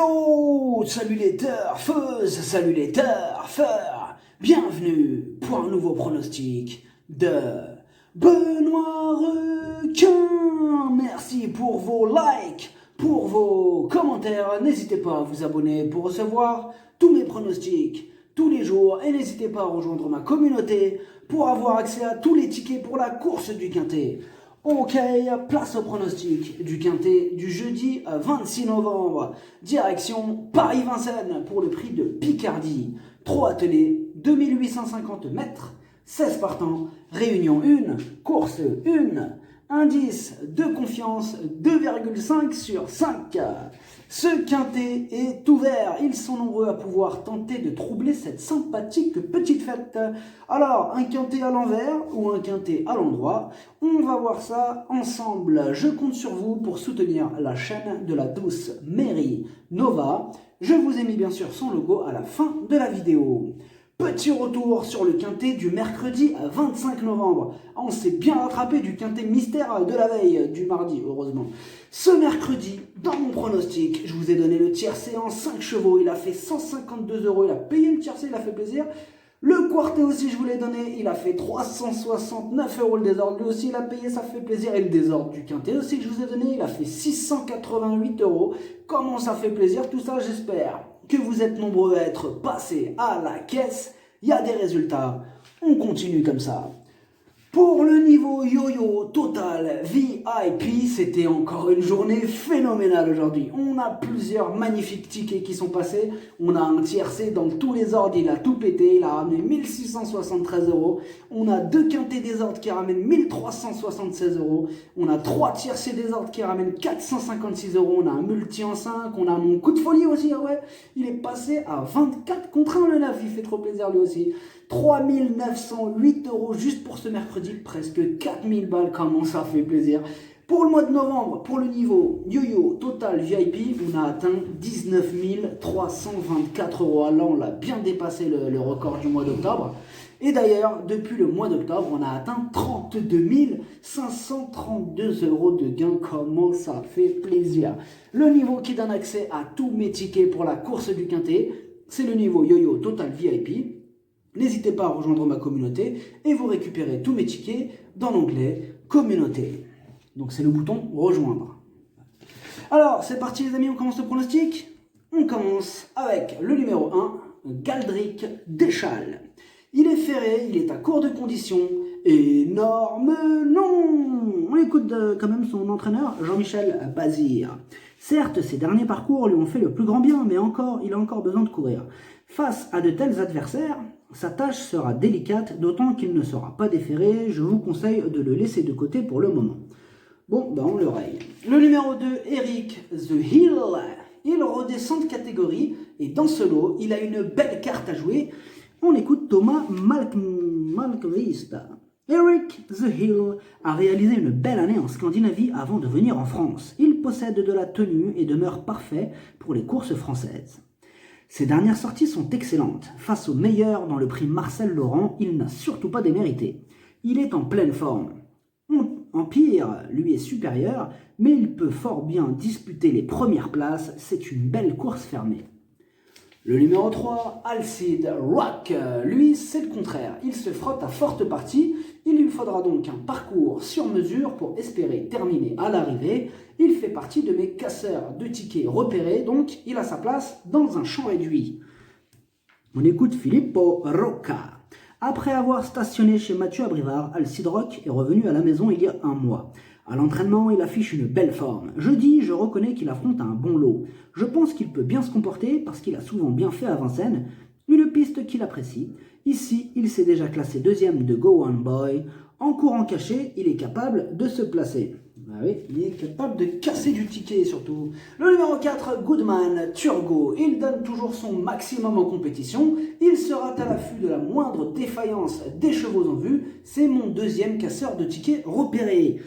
Yo, salut les turfeuses, salut les turfeurs. Bienvenue pour un nouveau pronostic de Benoît Requin. Merci pour vos likes, pour vos commentaires. N'hésitez pas à vous abonner pour recevoir tous mes pronostics tous les jours. Et n'hésitez pas à rejoindre ma communauté pour avoir accès à tous les tickets pour la course du Quintet. Ok, place au pronostic du Quintet du jeudi 26 novembre. Direction Paris-Vincennes pour le prix de Picardie. 3 attelés, 2850 mètres, 16 partants, réunion 1, course 1. Indice de confiance 2,5 sur 5. Ce quintet est ouvert. Ils sont nombreux à pouvoir tenter de troubler cette sympathique petite fête. Alors, un quintet à l'envers ou un quintet à l'endroit? On va voir ça ensemble. Je compte sur vous pour soutenir la chaîne de la douce Mary Nova. Je vous ai mis bien sûr son logo à la fin de la vidéo. Petit retour sur le quintet du mercredi 25 novembre. On s'est bien rattrapé du quintet mystère de la veille, du mardi, heureusement. Ce mercredi, dans mon pronostic, je vous ai donné le tiercé en 5 chevaux. Il a fait 152 €. Il a payé le tiercé, il a fait plaisir. Le quartet aussi, je vous l'ai donné. Il a fait 369 € le désordre. Lui aussi, il a payé, ça fait plaisir. Et le désordre du quintet aussi que je vous ai donné, il a fait 688 €. Comment ça fait plaisir, tout ça, j'espère que vous êtes nombreux à être passés à la caisse. Il y a des résultats. On continue comme ça. Pour le niveau yo-yo total VIP, c'était encore une journée phénoménale aujourd'hui. On a plusieurs magnifiques tickets qui sont passés. On a un tiercé dans tous les ordres, il a tout pété, il a ramené 1673 €. On a 2 quintets des ordres qui ramènent 1376 €. On a 3 tiercés des ordres qui ramènent 456 €. On a un multi en 5, on a mon coup de folie aussi, ouais. Il est passé à 24 contre 1 le 9, il fait trop plaisir lui aussi. 3908 € juste pour ce mercredi, presque 4000 balles, comment ça fait plaisir. Pour le mois de novembre, pour le niveau yo-yo total VIP, on a atteint 19 324 €. Là, on l'a bien dépassé le record du mois d'octobre. Et d'ailleurs, depuis le mois d'octobre, on a atteint 32 532 € de gains. Comment ça fait plaisir. Le niveau qui donne accès à tous mes tickets pour la course du Quintet, c'est le niveau yo-yo total VIP. N'hésitez pas à rejoindre ma communauté et vous récupérez tous mes tickets dans l'onglet communauté. Donc c'est le bouton rejoindre. Alors c'est parti les amis, on commence le pronostic. On commence avec le numéro 1, Galdric Deschal. Il est ferré, il est à court de conditions. Énorme non. On écoute quand même son entraîneur Jean-Michel Bazir. Certes, ses derniers parcours lui ont fait le plus grand bien, mais il a encore besoin de courir. Face à de tels adversaires, sa tâche sera délicate, d'autant qu'il ne sera pas déféré. Je vous conseille de le laisser de côté pour le moment. Bon, on le raye. Le numéro 2, Eric The Hill. Il redescend de catégorie et dans ce lot, il a une belle carte à jouer. On écoute Thomas Malmqvist. Eric The Hill a réalisé une belle année en Scandinavie avant de venir en France. Il possède de la tenue et demeure parfait pour les courses françaises. Ses dernières sorties sont excellentes. Face aux meilleurs dans le prix Marcel Laurent, il n'a surtout pas démérité. Il est en pleine forme. Empire lui est supérieur, mais il peut fort bien disputer les premières places. C'est une belle course fermée. Le numéro 3, Alcide Rock, lui c'est le contraire. Il se frotte à forte partie. Il lui faudra donc un parcours sur mesure pour espérer terminer à l'arrivée. Il fait partie de mes casseurs de tickets repérés, donc il a sa place dans un champ réduit. On écoute Filippo Rocca. Après avoir stationné chez Mathieu Abrivard, Alcide Rock est revenu à la maison il y a un mois. À l'entraînement, il affiche une belle forme. Jeudi, je reconnais qu'il affronte un bon lot. Je pense qu'il peut bien se comporter parce qu'il a souvent bien fait à Vincennes, une piste qu'il apprécie. Ici, il s'est déjà classé deuxième de Go One Boy. En courant caché, il est capable de se placer. Ah oui, il est capable de casser du ticket surtout. Le numéro 4, Goodman Turgot. Il donne toujours son maximum en compétition. Il sera à l'affût de la moindre défaillance des chevaux en vue. C'est mon deuxième casseur de tickets repéré.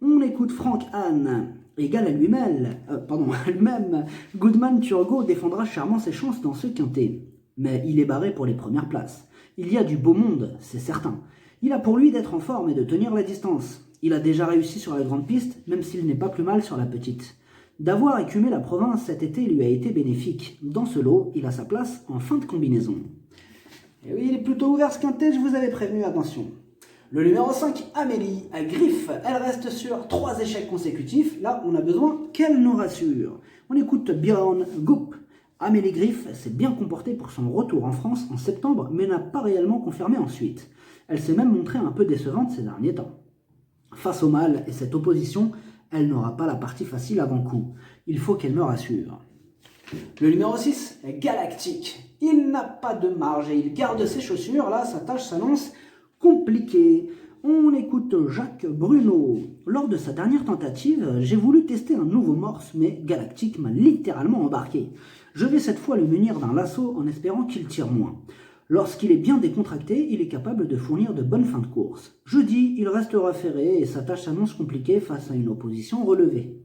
On écoute Franck Hahn, égal à lui-même. Goodman Turgot défendra charmant ses chances dans ce quintet. Mais il est barré pour les premières places. Il y a du beau monde, c'est certain. Il a pour lui d'être en forme et de tenir la distance. Il a déjà réussi sur la grande piste, même s'il n'est pas plus mal sur la petite. D'avoir écumé la province cet été lui a été bénéfique. Dans ce lot, il a sa place en fin de combinaison. Et oui, il est plutôt ouvert ce quintet, je vous avais prévenu, attention. Le numéro 5, Amélie, à griffe, elle reste sur 3 échecs consécutifs. Là, on a besoin qu'elle nous rassure. On écoute Björn Goop. Amélie Griff s'est bien comportée pour son retour en France en septembre, mais n'a pas réellement confirmé ensuite. Elle s'est même montrée un peu décevante ces derniers temps. Face au mal et cette opposition, elle n'aura pas la partie facile avant coup. Il faut qu'elle me rassure. Le numéro 6 est Galactique. Il n'a pas de marge et il garde ses chaussures. Là, sa tâche s'annonce compliquée. On écoute Jacques Bruno. Lors de sa dernière tentative, j'ai voulu tester un nouveau morse, mais Galactique m'a littéralement embarqué. Je vais cette fois le munir d'un lasso en espérant qu'il tire moins. Lorsqu'il est bien décontracté, il est capable de fournir de bonnes fins de course. Jeudi, il restera ferré et sa tâche s'annonce compliquée face à une opposition relevée.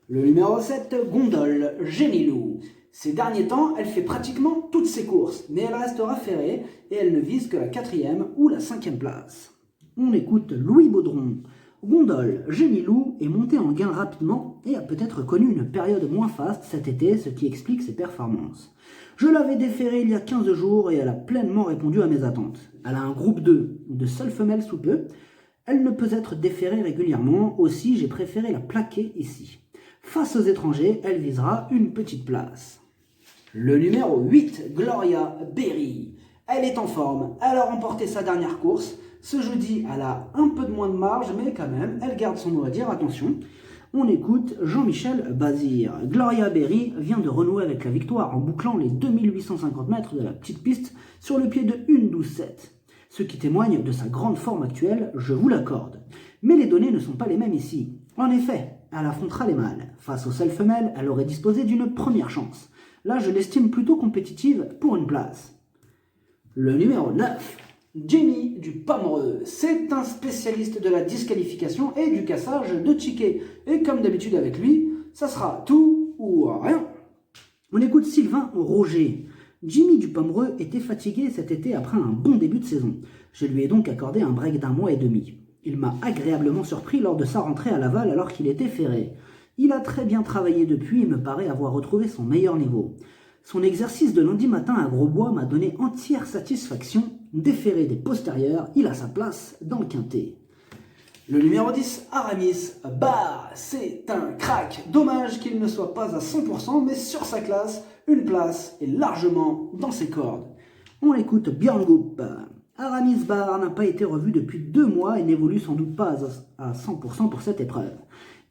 Le numéro 7, Gondole, Génilou. Ces derniers temps, elle fait pratiquement toutes ses courses, mais elle restera ferrée et elle ne vise que la 4e ou la 5e place. On écoute Louis Baudron. Gondole, Génilou est monté en gain rapidement et a peut-être connu une période moins faste cet été, ce qui explique ses performances. Je l'avais déférée il y a 15 jours et elle a pleinement répondu à mes attentes. Elle a un groupe 2, de seules femelles sous peu. Elle ne peut être déférée régulièrement, aussi j'ai préféré la plaquer ici. Face aux étrangers, elle visera une petite place. Le numéro 8, Gloria Berry. Elle est en forme, elle a remporté sa dernière course. Ce jeudi, elle a un peu de moins de marge, mais quand même, elle garde son mot à dire, attention. On écoute Jean-Michel Bazir. Gloria Berry vient de renouer avec la victoire en bouclant les 2850 mètres de la petite piste sur le pied de 1:12.7. Ce qui témoigne de sa grande forme actuelle, je vous l'accorde. Mais les données ne sont pas les mêmes ici. En effet, elle affrontera les mâles. Face aux seules femelles, elle aurait disposé d'une première chance. Là, je l'estime plutôt compétitive pour une place. Le numéro 9, Jenny du Pomereux. C'est un spécialiste de la disqualification et du cassage de tickets. Et comme d'habitude avec lui, ça sera tout ou rien. On écoute Sylvain Roger. Jimmy du Pomereux était fatigué cet été après un bon début de saison. Je lui ai donc accordé un break d'1 mois et demi. Il m'a agréablement surpris lors de sa rentrée à Laval alors qu'il était ferré. Il a très bien travaillé depuis et me paraît avoir retrouvé son meilleur niveau. Son exercice de lundi matin à Grosbois m'a donné entière satisfaction. Déféré des postérieurs, il a sa place dans le quintet. Le numéro 10, Aramis, bah, c'est un crack. Dommage qu'il ne soit pas à 100%, mais sur sa classe, une place est largement dans ses cordes. On écoute Björn Goop. Aramis Bar n'a pas été revu depuis 2 mois et n'évolue sans doute pas à 100% pour cette épreuve.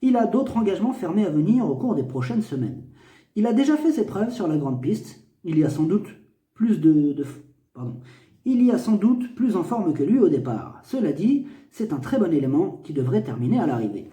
Il a d'autres engagements fermés à venir au cours des prochaines semaines. Il a déjà fait ses preuves sur la grande piste. Il y a sans doute plus en forme que lui au départ. Cela dit, c'est un très bon élément qui devrait terminer à l'arrivée.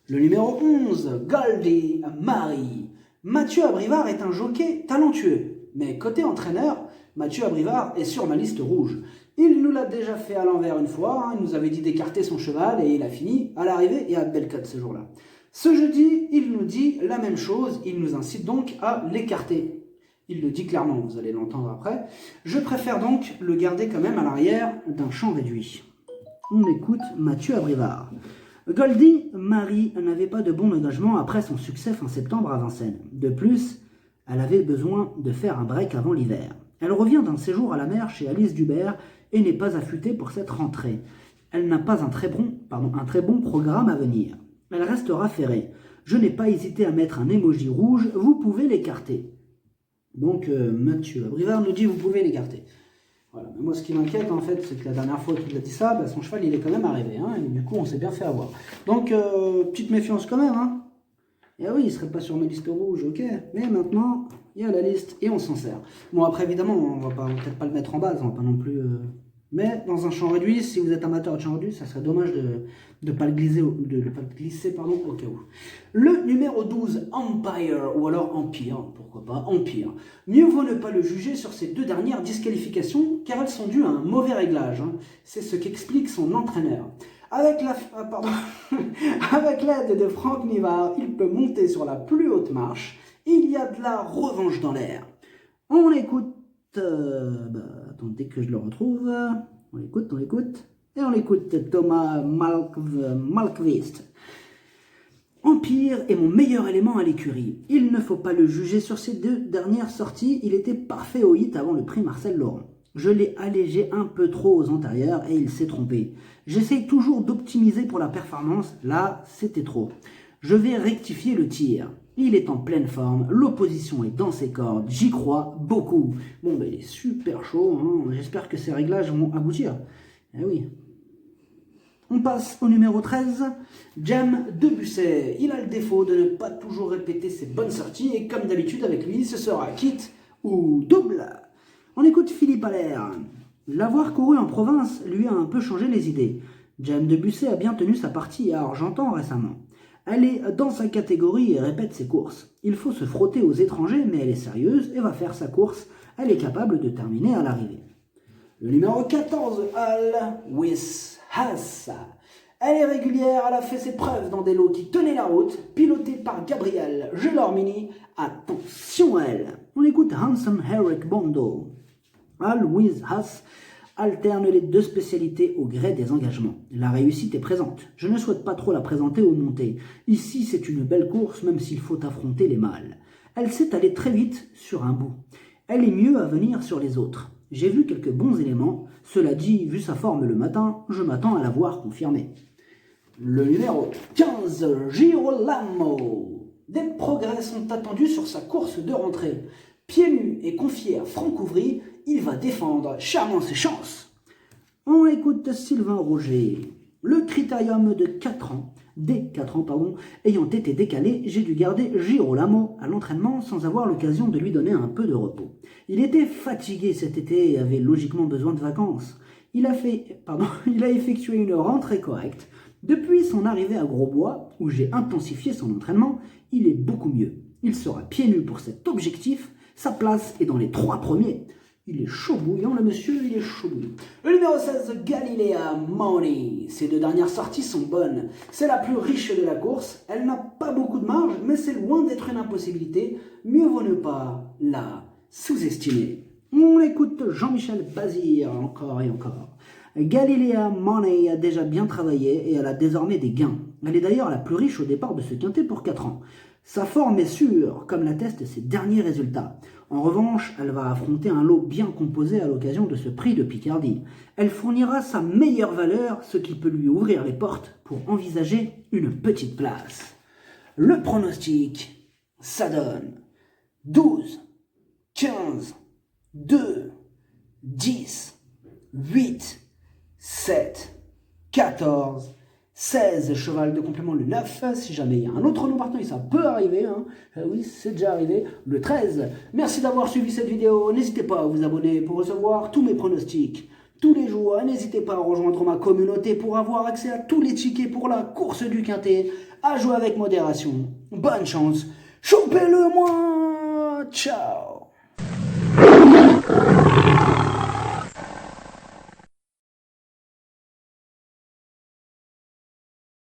Le numéro 11, Goldie Marie. Mathieu Abrivard est un jockey talentueux, mais côté entraîneur, Mathieu Abrivard est sur ma liste rouge. Il nous l'a déjà fait à l'envers une fois, il nous avait dit d'écarter son cheval et il a fini à l'arrivée et à Bellecote ce jour-là. Ce jeudi, il nous dit la même chose, il nous incite donc à l'écarter. Il le dit clairement, vous allez l'entendre après. Je préfère donc le garder quand même à l'arrière d'un champ réduit. On écoute Mathieu Abrivard. Goldie Marie n'avait pas de bon engagement après son succès fin septembre à Vincennes. De plus, elle avait besoin de faire un break avant l'hiver. Elle revient d'un séjour à la mer chez Alice Dubert et n'est pas affûtée pour cette rentrée. Elle n'a pas un très bon programme à venir. Elle restera ferrée. Je n'ai pas hésité à mettre un emoji rouge, vous pouvez l'écarter. Donc Mathieu Abrivard nous dit vous pouvez l'écarter. Voilà. Mais moi ce qui m'inquiète en fait, c'est que la dernière fois qu'il a dit ça, son cheval il est quand même arrivé. Et du coup on s'est bien fait avoir. Donc petite méfiance quand même. Et oui, il ne serait pas sur ma liste rouge, ok. Mais maintenant, il y a la liste et on s'en sert. Bon après évidemment, on va peut-être pas le mettre en base, on va pas non plus... Mais dans un champ réduit, si vous êtes amateur de champ réduit, ça serait dommage de ne pas le glisser, au cas où. Le numéro 12, Empire, ou alors Empire, pourquoi pas, Empire. Mieux vaut ne pas le juger sur ces 2 dernières disqualifications, car elles sont dues à un mauvais réglage. C'est ce qu'explique son entraîneur. Avec l'aide de Franck Nivard, il peut monter sur la plus haute marche. Il y a de la revanche dans l'air. On écoute... attendez que je le retrouve. On l'écoute. Et on écoute Thomas Malmqvist. Empire est mon meilleur élément à l'écurie. Il ne faut pas le juger sur ses 2 dernières sorties, il était parfait au hit avant le prix Marcel Laurent. Je l'ai allégé un peu trop aux antérieurs et il s'est trompé. J'essaye toujours d'optimiser pour la performance, là c'était trop. Je vais rectifier le tir. Il est en pleine forme, l'opposition est dans ses cordes, j'y crois beaucoup. Bon ben il est super chaud, hein. J'espère que ces réglages vont aboutir. Eh oui. On passe au numéro 13, Jam Debusset. Il a le défaut de ne pas toujours répéter ses bonnes sorties et comme d'habitude avec lui, ce sera kit ou double. On écoute Philippe Allaire. L'avoir couru en province lui a un peu changé les idées. Jam Debusset a bien tenu sa partie à Argentan récemment. Elle est dans sa catégorie et répète ses courses. Il faut se frotter aux étrangers, mais elle est sérieuse et va faire sa course. Elle est capable de terminer à l'arrivée. Le numéro 14, Al Wishass. Elle est régulière, elle a fait ses preuves dans des lots qui tenaient la route, pilotée par Gabriel Gelormini. Attention à elle. On écoute Handsome Eric Bondo. Al Wishass alterne les 2 spécialités au gré des engagements. La réussite est présente. Je ne souhaite pas trop la présenter aux montées. Ici, c'est une belle course, même s'il faut affronter les mâles. Elle s'est allée très vite sur un bout. Elle est mieux à venir sur les autres. J'ai vu quelques bons éléments. Cela dit, vu sa forme le matin, je m'attends à la voir confirmée. Le numéro 15, Girolamo. Des progrès sont attendus sur sa course de rentrée. Pieds nus et confié à Franck Ouvry, il va défendre charmant ses chances. On écoute Sylvain Roger. Le critérium de 4 ans, des 4 ans pardon, ayant été décalé, j'ai dû garder Girolamo à l'entraînement sans avoir l'occasion de lui donner un peu de repos. Il était fatigué cet été et avait logiquement besoin de vacances. Il a effectué une rentrée correcte. Depuis son arrivée à Grosbois, où j'ai intensifié son entraînement, il est beaucoup mieux. Il sera pieds nus pour cet objectif. Sa place est dans les 3 premiers. Il est chaud bouillant, le monsieur, il est chaud bouillant. Le numéro 16, Galilea Money. Ses 2 dernières sorties sont bonnes. C'est la plus riche de la course. Elle n'a pas beaucoup de marge, mais c'est loin d'être une impossibilité. Mieux vaut ne pas la sous-estimer. On écoute Jean-Michel Bazir encore et encore. Galilea Money a déjà bien travaillé et elle a désormais des gains. Elle est d'ailleurs la plus riche au départ de ce quintet pour 4 ans. Sa forme est sûre, comme l'attestent ses derniers résultats. En revanche, elle va affronter un lot bien composé à l'occasion de ce prix de Picardie. Elle fournira sa meilleure valeur, ce qui peut lui ouvrir les portes pour envisager une petite place. Le pronostic, ça donne 12, 15, 2, 10, 8, 7, 14, 16, cheval de complément le 9, si jamais il y a un autre nom partant, ça peut arriver, hein. Oui, c'est déjà arrivé, le 13. Merci d'avoir suivi cette vidéo, n'hésitez pas à vous abonner pour recevoir tous mes pronostics tous les jours, n'hésitez pas à rejoindre ma communauté pour avoir accès à tous les tickets pour la course du quintet, à jouer avec modération. Bonne chance, chopez-le moi, ciao.